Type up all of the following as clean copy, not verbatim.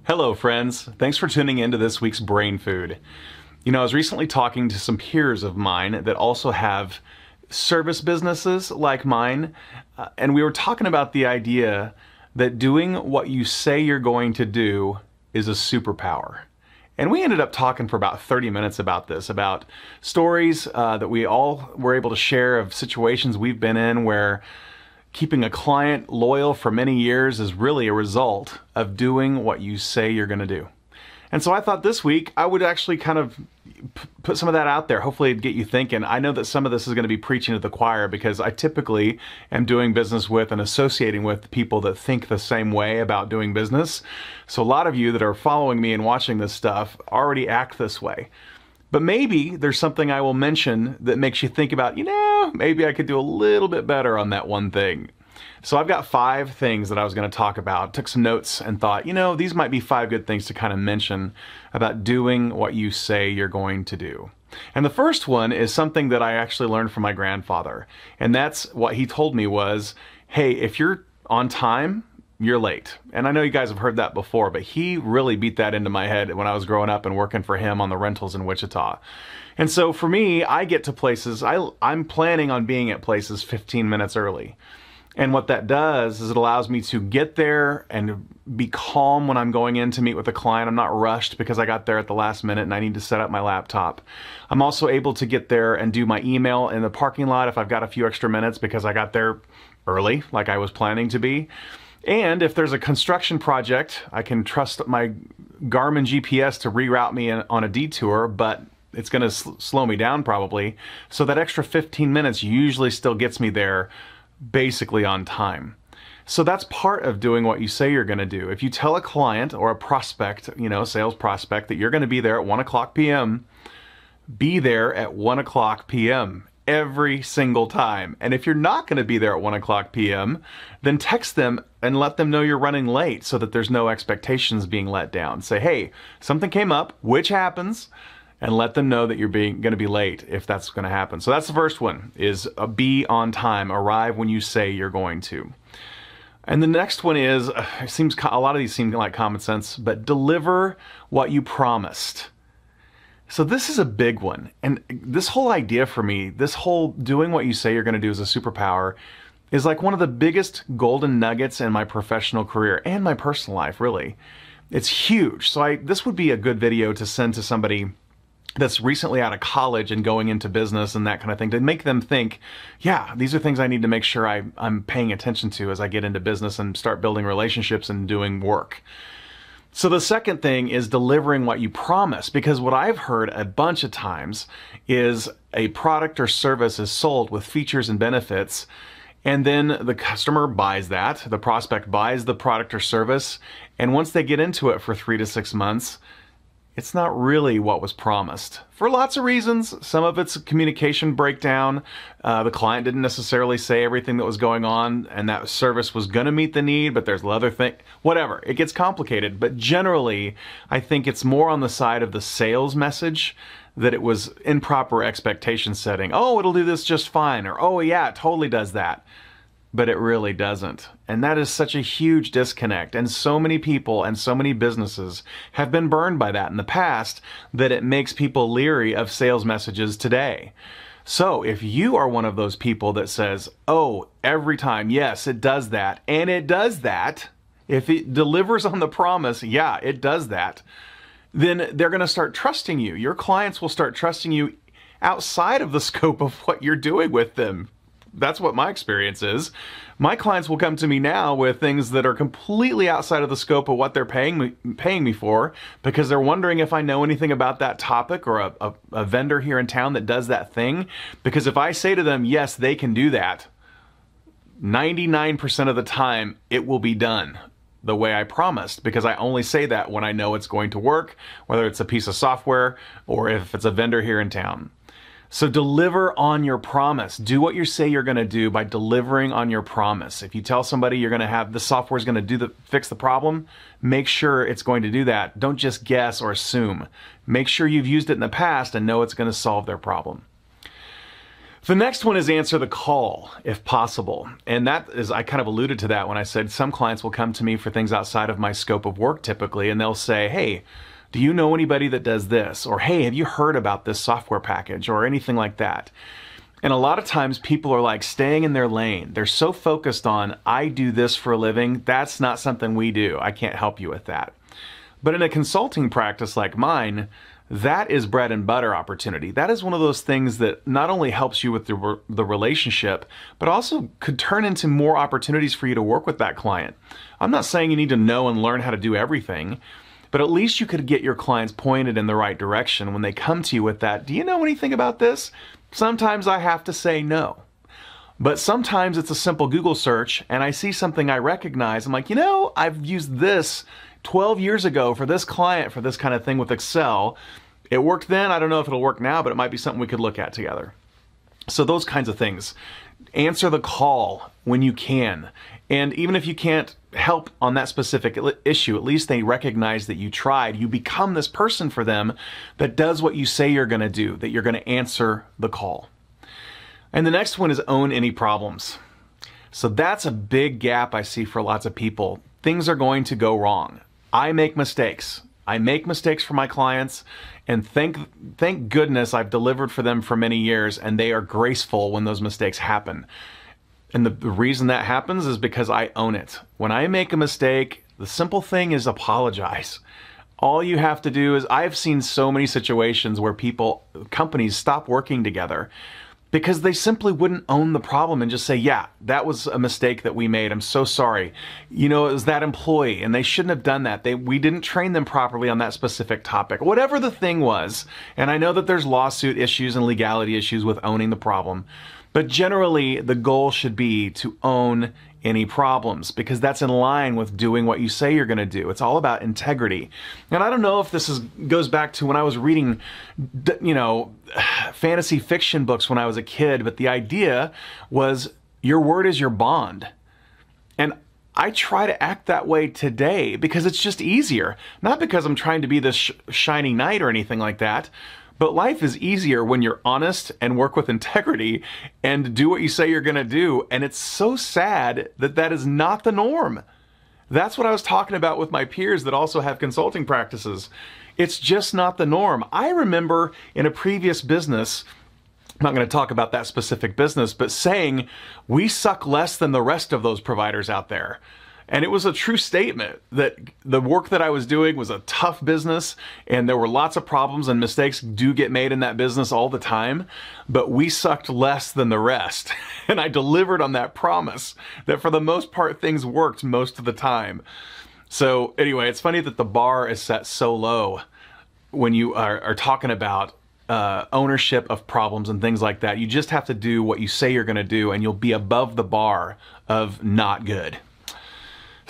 Hello friends, thanks for tuning in to this week's Brain Food. You know, I was recently talking to some peers of mine that also have service businesses like mine, and we were talking about the idea that doing what you say you're going to do is a superpower. And we ended up talking for about 30 minutes about this, about stories that we all were able to share of situations we've been in where keeping a client loyal for many years is really a result of doing what you say you're going to do. And so I thought this week I would actually kind of put some of that out there. Hopefully it'd get you thinking. I know that some of this is going to be preaching to the choir because I typically am doing business with and associating with people that think the same way about doing business. So a lot of you that are following me and watching this stuff already act this way. But maybe there's something I will mention that makes you think about, maybe I could do a little bit better on that one thing. So I've got 5 things that I was going to talk about. Took some notes and thought, these might be 5 good things to kind of mention about doing what you say you're going to do. And the first one is something that I actually learned from my grandfather. And that's what he told me was, hey, if you're on time, you're late. And I know you guys have heard that before, but he really beat that into my head when I was growing up and working for him on the rentals in Wichita. And so for me, I get to places, I'm planning on being at places 15 minutes early. And what that does is it allows me to get there and be calm when I'm going in to meet with a client. I'm not rushed because I got there at the last minute and I need to set up my laptop. I'm also able to get there and do my email in the parking lot if I've got a few extra minutes because I got there early, like I was planning to be. And if there's a construction project, I can trust my Garmin GPS to reroute me on a detour, but it's going to slow me down probably. So that extra 15 minutes usually still gets me there basically on time. So that's part of doing what you say you're going to do. If you tell a client or a prospect, sales prospect, that you're going to be there at 1 o'clock p.m., be there at 1 o'clock p.m. every single time. And if you're not going to be there at 1 o'clock p.m., then text them and let them know you're running late so that there's no expectations being let down. Say, hey, something came up, which happens, and let them know that you're going to be late if that's going to happen. So that's the first one, is be on time, arrive when you say you're going to. And the next one is, a lot of these seem like common sense, but deliver what you promised. So this is a big one. And this whole idea for me, this whole doing what you say you're going to do as a superpower is like one of the biggest golden nuggets in my professional career and my personal life, really. It's huge. So this would be a good video to send to somebody that's recently out of college and going into business and that kind of thing, to make them think, yeah, these are things I need to make sure I'm paying attention to as I get into business and start building relationships and doing work. So the second thing is delivering what you promise, because what I've heard a bunch of times is a product or service is sold with features and benefits, and then the customer buys that, the prospect buys the product or service, and once they get into it for 3 to 6 months, it's not really what was promised. For lots of reasons. Some of it's a communication breakdown. The client didn't necessarily say everything that was going on, and that service was going to meet the need, but there's other thing. Whatever. It gets complicated. But generally, I think it's more on the side of the sales message that it was improper expectation setting. Oh, it'll do this just fine. Or, oh, yeah, it totally does that. But it really doesn't. And that is such a huge disconnect. And so many people and so many businesses have been burned by that in the past that it makes people leery of sales messages today. So if you are one of those people that says, oh, every time, yes, it does that, and it does that, if it delivers on the promise, yeah, it does that, then they're going to start trusting you. Your clients will start trusting you outside of the scope of what you're doing with them. That's what my experience is. My clients will come to me now with things that are completely outside of the scope of what they're paying me for, because they're wondering if I know anything about that topic or a vendor here in town that does that thing. Because if I say to them, yes, they can do that, 99% of the time it will be done the way I promised, because I only say that when I know it's going to work, whether it's a piece of software or if it's a vendor here in town. So deliver on your promise. Do what you say you're going to do by delivering on your promise. If you tell somebody you're going to have the software is going to fix the problem, make sure it's going to do that. Don't just guess or assume. Make sure you've used it in the past and know it's going to solve their problem. The next one is answer the call if possible. And that is, I kind of alluded to that when I said some clients will come to me for things outside of my scope of work typically, and they'll say, hey, do you know anybody that does this? Or, hey, have you heard about this software package or anything like that? And a lot of times people are like staying in their lane. They're so focused on, I do this for a living. That's not something we do. I can't help you with that. But in a consulting practice like mine, that is bread and butter opportunity. That is one of those things that not only helps you with the relationship, but also could turn into more opportunities for you to work with that client. I'm not saying you need to know and learn how to do everything, but at least you could get your clients pointed in the right direction when they come to you with that. Do you know anything about this? Sometimes I have to say no. But sometimes it's a simple Google search and I see something I recognize. I'm like, I've used this 12 years ago for this client for this kind of thing with Excel. It worked then. I don't know if it'll work now, but it might be something we could look at together. So those kinds of things. Answer the call when you can. And even if you can't help on that specific issue, at least they recognize that you tried. You become this person for them that does what you say you're going to do, that you're going to answer the call. And the next one is own any problems. So that's a big gap I see for lots of people. Things are going to go wrong. I make mistakes. I make mistakes for my clients, and thank goodness I've delivered for them for many years, and they are graceful when those mistakes happen. And the reason that happens is because I own it. When I make a mistake, the simple thing is apologize. All you have to do is, I've seen so many situations where companies stop working together because they simply wouldn't own the problem and just say, yeah, that was a mistake that we made. I'm so sorry. It was that employee and they shouldn't have done that. We didn't train them properly on that specific topic. Whatever the thing was, and I know that there's lawsuit issues and legality issues with owning the problem, but generally the goal should be to own any problems because that's in line with doing what you say you're going to do. It's all about integrity. And I don't know if this goes back to when I was reading, fantasy fiction books when I was a kid, but the idea was your word is your bond. And I try to act that way today because it's just easier. Not because I'm trying to be this shining knight or anything like that, but life is easier when you're honest and work with integrity and do what you say you're going to do. And it's so sad that that is not the norm. That's what I was talking about with my peers that also have consulting practices. It's just not the norm. I remember in a previous business, I'm not going to talk about that specific business, but saying we suck less than the rest of those providers out there. And it was a true statement that the work that I was doing was a tough business and there were lots of problems and mistakes do get made in that business all the time, but we sucked less than the rest. And I delivered on that promise that for the most part, things worked most of the time. So anyway, it's funny that the bar is set so low when you are talking about ownership of problems and things like that. You just have to do what you say you're going to do and you'll be above the bar of not good.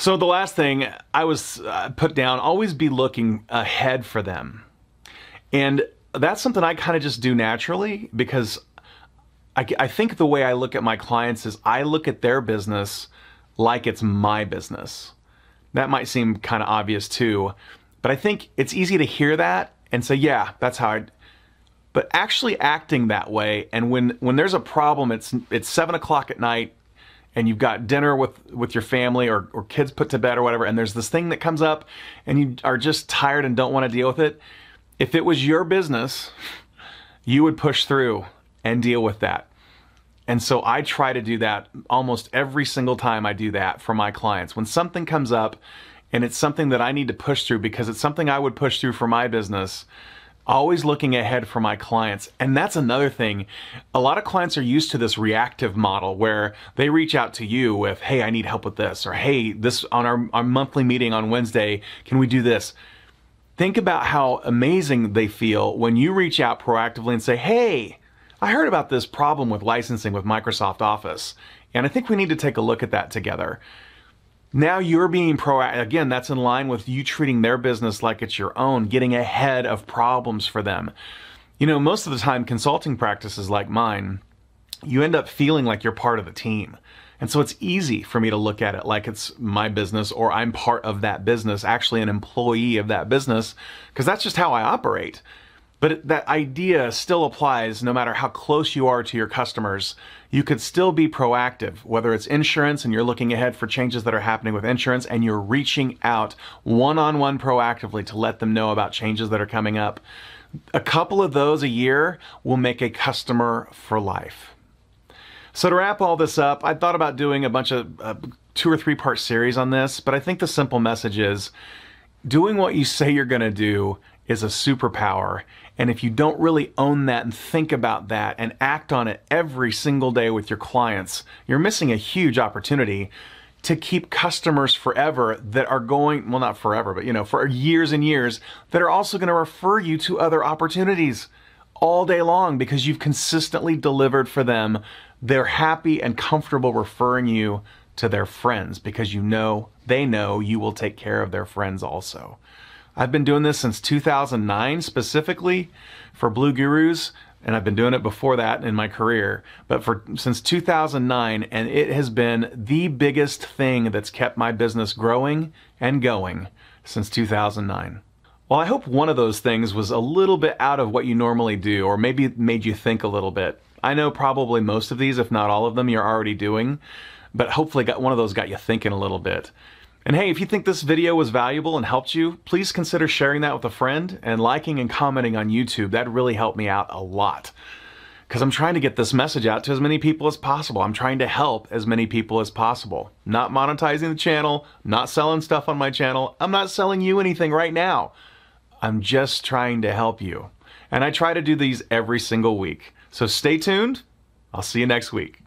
So the last thing I was put down, always be looking ahead for them. And that's something I kind of just do naturally because I think the way I look at my clients is I look at their business like it's my business. That might seem kind of obvious too, but I think it's easy to hear that and say, yeah, that's how but actually acting that way. And when there's a problem, it's 7 o'clock at night, and you've got dinner with your family or kids put to bed or whatever, and there's this thing that comes up and you are just tired and don't want to deal with it. If it was your business, you would push through and deal with that. And so I try to do that almost every single time I do that for my clients. When something comes up and it's something that I need to push through because it's something I would push through for my business, always looking ahead for my clients. And that's another thing. A lot of clients are used to this reactive model where they reach out to you with, hey, I need help with this, or hey, this on our monthly meeting on Wednesday, can we do this? Think about how amazing they feel when you reach out proactively and say, hey, I heard about this problem with licensing with Microsoft Office, and I think we need to take a look at that together. Now you're being proactive. Again, that's in line with you treating their business like it's your own, getting ahead of problems for them. Most of the time, consulting practices like mine, you end up feeling like you're part of the team. And so it's easy for me to look at it like it's my business or I'm part of that business, actually an employee of that business, because that's just how I operate. But that idea still applies no matter how close you are to your customers. You could still be proactive, whether it's insurance and you're looking ahead for changes that are happening with insurance and you're reaching out one-on-one proactively to let them know about changes that are coming up. A couple of those a year will make a customer for life. So to wrap all this up, I thought about doing a bunch of 2 or 3 part series on this, but I think the simple message is doing what you say you're going to do is a superpower. And if you don't really own that and think about that and act on it every single day with your clients, you're missing a huge opportunity to keep customers forever that are going, well, not forever, but for years and years, that are also going to refer you to other opportunities all day long because you've consistently delivered for them. They're happy and comfortable referring you to their friends because they know you will take care of their friends also. I've been doing this since 2009 specifically for Blue Gurus, and I've been doing it before that in my career, but since 2009, and it has been the biggest thing that's kept my business growing and going since 2009. Well, I hope one of those things was a little bit out of what you normally do, or maybe it made you think a little bit. I know probably most of these, if not all of them, you're already doing, but hopefully one of those got you thinking a little bit. And hey, if you think this video was valuable and helped you, please consider sharing that with a friend and liking and commenting on YouTube. That really helped me out a lot because I'm trying to get this message out to as many people as possible. I'm trying to help as many people as possible. Not monetizing the channel, not selling stuff on my channel. I'm not selling you anything right now. I'm just trying to help you. And I try to do these every single week. So stay tuned. I'll see you next week.